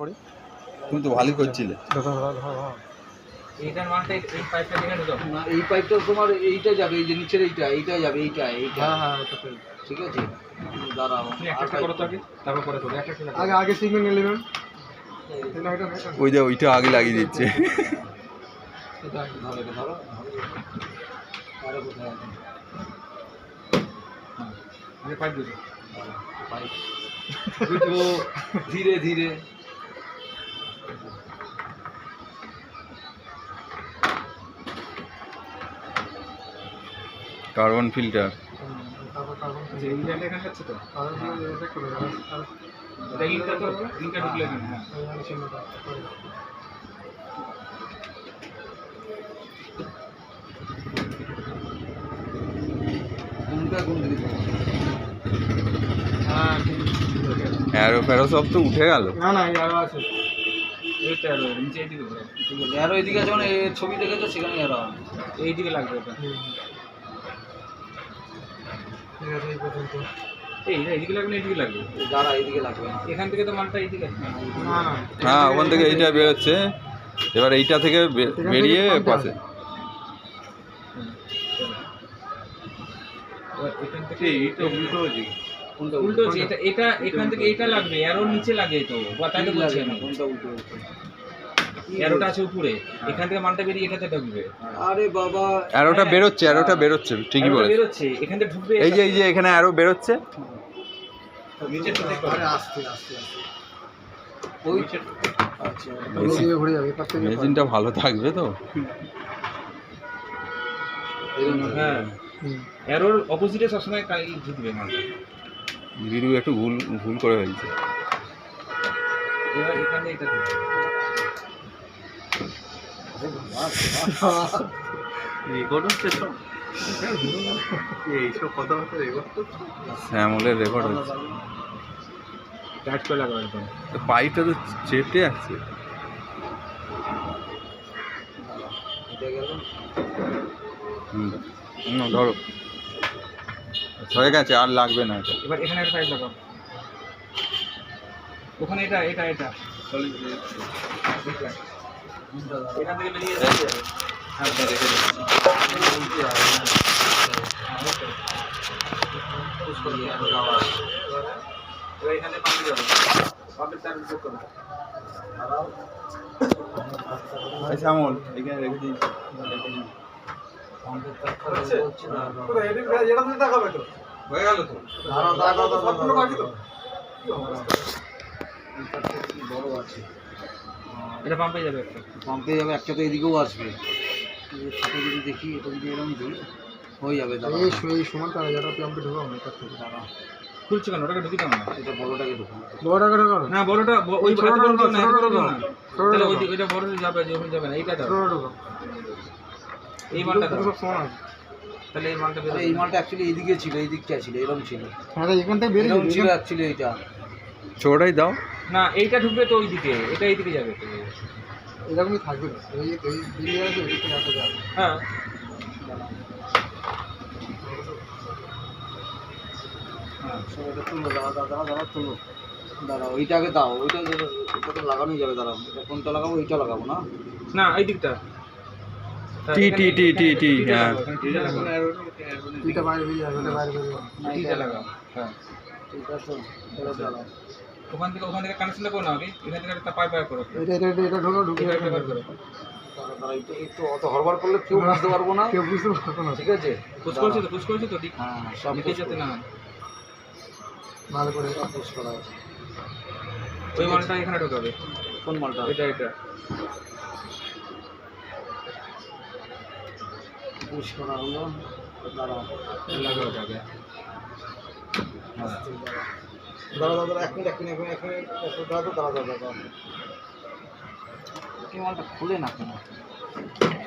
পরে তুমি তো ভালোই করছিলে। এইটার মানটা এই পাইপটা থেকে ঢুকাও না, এই পাইপটা তোমার এইটা যাবে, এই যে নিচের এইটা যাবে, এইটা হ্যাঁ ওটা তো ঠিক আছে। দাঁড়াও, তুমি একটা করো তো আগে, তারপর পরে করো। একটা আগে সিগন্যাল নিয়ে নেবেন। ওই যে ওইটা আগে লাগিয়ে দিচ্ছে। ধরো এটা ধরো। আরে কোথায় আছে? আগে পাইপ দিও। পাইপ দুটো ধীরে ধীরে। Carbon filter. যে এই জায়গাটা এখানে আছে তো এটা করে এটা ইনটা তো ইনটা ঢুকলে না। হ্যাঁ কোনটা কোন দিকে? হ্যাঁ অ্যারো ফ্যারো সব তো উঠে গেল। না এই আরো আছে। এইটা আর নিচে এইদিকে ঘোরো। ঠিক আছে, আরো এদিকে আছে মানে এর ছবি দেখেছো সেখানে আরো এইদিকে লাগবে ওটা। ঠিক আছে এই পর্যন্ত। এইদিকে লাগবে না এইদিকে লাগবে? দাঁড়া, এদিকে লাগবে না। এখান থেকে তো মালটা এইদিকে আসবে। না হ্যাঁ ওখান থেকে এইটা বেরোচ্ছে, এবার এইটা থেকে বেরিয়ে পাশে। এখান থেকে এইটা উল্টো হয়েছে। উল্টো হচ্ছে এটা, এটা এখান থেকে এইটা লাগবে, এরও নিচে লাগে তো। তাই তো বলছি আমি। কোনটা উল্টো হচ্ছে? এরোটা আছে উপরে, এখান থেকে মালটা বেরিয়ে এটাতে ঢুকবে। আরে বাবা, অ্যারোটা বেরোচ্ছে ঠিকই এরোটা বলেছ। বেরোচ্ছে এখান থেকে ঢুকবে। এই যে এখানে অ্যারো বেরোচ্ছে। নিচের থেকে আরে আস্তে ওই আচ্ছা ওদিকে ঘুরে যাবে এপার থেকে। মেশিনটা ভালো থাকবে তো। হ্যাঁ এরোর অপোজিটে সবসময় কাই ঢুকবে মালটা। বিরু একটু ভুল করে ফেলছে। এবার এখানে এটা ঢুকবে। রেকর্ড হচ্ছে তো, এইসব কথাবার্তা রেকর্ড করছে। শ্যামলের রেকর্ড হচ্ছে। টাইট করে লাগাবে একদম। তো পাইপটা তো চেপে আছে। এটা গেল। ধরো হয়ে গেছে, আর লাগবে না এটা। এবার এখানে একটা পাইপ লাগাও। ওখানে এটা এটা এটা এখান থেকে বেরিয়ে যাচ্ছে। হ্যাঁ ওটা রেখে দিচ্ছি। এবার এখানে পাম্পে যাবে, পাম্পের তার যোগ করো। শ্যামল এখানে রেখে দিই। এটা তো দেখাবে তো। হয়ে গেল তো। দাঁড়াও সম্পূর্ণ বাকি তো। বড় আছে, এটা পাম্পে যাবে একটা। পাম্পে যাবে একটা, তো এদিকেও আসবে। ছোটো যদি দেখি, এটা যদি এরকম দিই হয়ে যাবে। দাঁড়া, এই সময় তারা যারা পাম্পে ঢোকাও না এপার থেকে। দাঁড়া, খুলছে কেন? ওটাকে ঢুকি দাও না। এটা বড়টাকে ঢুকুন। বড়টাকে ঢোকাও না বড়টা ওই ছোটটা বড় ঢোকাও, না, ছোটটা বড় ঢোকাও। না। ছোটটা তাহলে ঢোকাও। ওইটা বড় যাবে, যখন যাবে না এইটা দাও। ছোটটা ঢোকাও। এই মালটা দাও। সব সমান আছে। তাহলে এই মালটা আরে বেরোবে। এই মালটা অ্যাকচুয়ালি এইদিকে ছিল, এই দিকটা ছিল, এরকম ছিল, হ্যাঁ এখান থেকে বেরিয়ে এরকম যাবে। ছিল অ্যাকচুয়ালি এইটা। ছোটাই দাও। না এইটা ঢুকবে তো ওইদিকে, এটা এইদিকে যাবে তো। এরকমই থাকবে না। এই বেরিয়ে যাবে, এই থেকে আসতে যাবে। হ্যাঁ এটা তুলো, দাঁড়া তুলো, দাঁড়াও ওইটাকে দাও, ওইটা তো লাগানোই যাবে। দাঁড়াও, এটা কোনটা লাগাবো? এইটা লাগাবো না? না এই দিকটা টি হ্যাঁ। এটা বাইরে বেরিয়ে যাবে, এটা বাইরে বেরিয়ে যাবে। না, এইটা লাগাও। হ্যাঁ এটা তো এটা দাঁড়াও। ওখান থেকে কানেকশনটা করো না আগে, এখান থেকে একটা পাইপ করো। এটা ঢোকাও, ঢুকে এটা যাবে। ব্যবহার করো। দাঁড়া, একটু অত হড়বড় করলে কেউ বুঝতে পারবো না, কেউ বুঝতে পারবে না। ঠিক আছে? পুশ করেছো তো ঠিক। হ্যাঁ, সব নিচে যেতে না হয়। ভালো করে সব পুশ করা আছে। ওই মালটা এখানে ঢোকাবে। কোন মালটা? এটা পুশ করা হলো। দাঁড়াও, লাগাও যাবে। দাঁড়াও, এক মিনিট, দাঁড়াও। এই মালটা খুলে না কেন?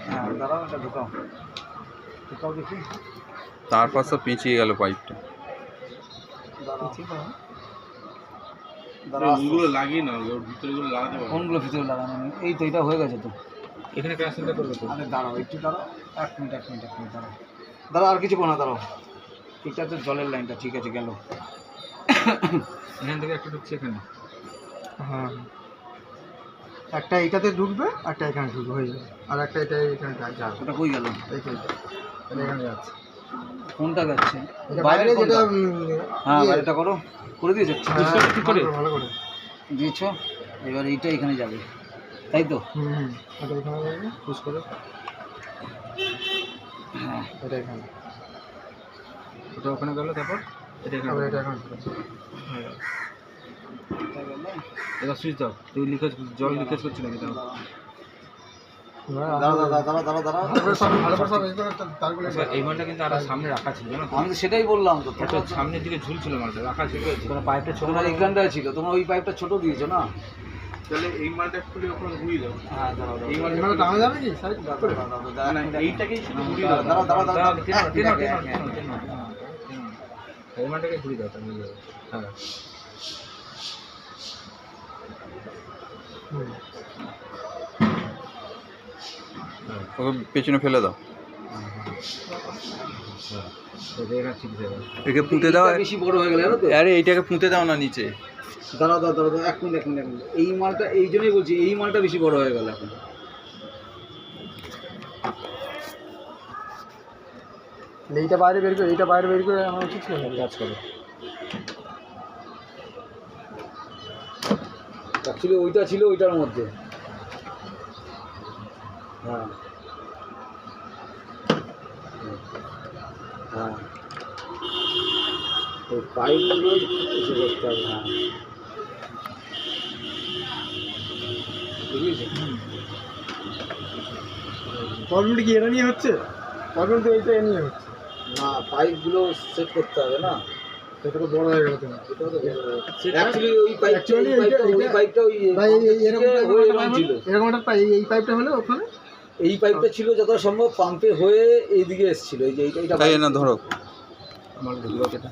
হ্যাঁ দাঁড়াও, এটা ঢুকাও দেখি। তারপর সব পেঁচিয়ে গেল পাইপটা। দাঁড়াও, লাগিয়ে না, ভিতরেগুলো লাগাতে পারবো। কোনগুলো ভিতরে লাগানো নেই? এই তো এটা হয়ে গেছে তো। এখানে কানেকশনটা করবে তো। আরে দাঁড়াও, একটু দাঁড়াও, এক মিনিট, দাঁড়াও, আর কিছু না, দাঁড়াও। এটা তো জলের লাইনটা, ঠিক আছে, গেল। এখান থেকে একটু ঢুকছে এখানে। হ্যাঁ একটা এইটাতে ঢুকবে, একটা এখানে ঢুকবে, হয়ে যাবে। আর একটা এটা এখানে যাবে, ওটা কই গেল? এইটা এটা এখানে যাচ্ছে। কোনটা যাচ্ছে? এটা বাইরে বাইরে যেটা হ্যাঁ বাইরেটা করো, করে দিয়েছো? ঠিক করে। ভালো করে দিয়েছো। এবার এইটা এখানে যাবে, তাই তো? এটা এখানে যাবে, পুশ করে হ্যাঁ এটা এখানে, ওটা ওখানে গেল, তারপর এটা এখানে। আবার এটা এখানে ঢুকবে। এবার সুইচ দাও, তুই লিকেজ, জল লিকেজ করছে নাকি? দাও। দাঁড়া। ভালো করে সব এই করে তারগুলো আচ্ছা, এই মালটা কিন্তু আরো সামনে রাখা ছিল, জানো তো? আমি তো সেটাই বললাম তো, একটু সামনের দিকে ঝুলছিল মালটা, রাখা ছিল। তোমরা পাইপটা ছোট করে এইখানটায় ছিল, তোমরা ওই পাইপটা ছোট দিয়েছো না? তাহলে এই মালটা খুলে ওখানে ঘুরিয়ে দাও। হ্যাঁ দাঁড়াও এই এই মানে টানা যাবে কি সাইড করে? এইটাকেই শুধু ঘুরিয়ে দাঁড়া, দাও। দাঁড়া, দাঁড়া, দাও, দাঁড়া। টেনো। এই মালটাকে ঘুরিয়ে দাও, তাহলে হয়ে যাবে। হ্যাঁ। ওকে পেছনে ফেলে দাও, এটা ঠিক আছে। একে পুঁতে দাও। এইটা বেশি বড় হয়ে গেল জানো তো? আরে এইটাকে পুঁতে দাও না নিচে। দাঁড়াও, এক মিনিট। এই মালটা, এই জন্যই বলছি এই মালটা বেশি বড় হয়ে গেল এখন। এইটা বাইরে বের করে, এইটা বাইরে বের করে আমার উচিত ছিল না। কাজ করো। অ্যাকচুয়ালি ওইটা ছিল ওইটার মধ্যে। হ্যাঁ ওই পাইপগুলো এসে করতে হবে। হ্যাঁ বুঝেছি। প্রবলেমটা কি এটা নিয়ে হচ্ছে? প্রবলেম তো এইটা নিয়ে হচ্ছে না, পাইপগুলো সেট করতে হবে না? এটা তো বড় হয়ে গেল তো। অ্যাকচুয়ালি ওই পাইপটা, ওই পাইপটা ওই ভাই এরকম ছিল। এরকম একটা এই পাইপটা হলো ওখানে, এই পাইপটা ছিল যতটা সম্ভব পাম্পে হয়ে এইদিকে এসেছিল। এই যে এইটা তাই না, ধরো। আমার ঢুকলো এটা।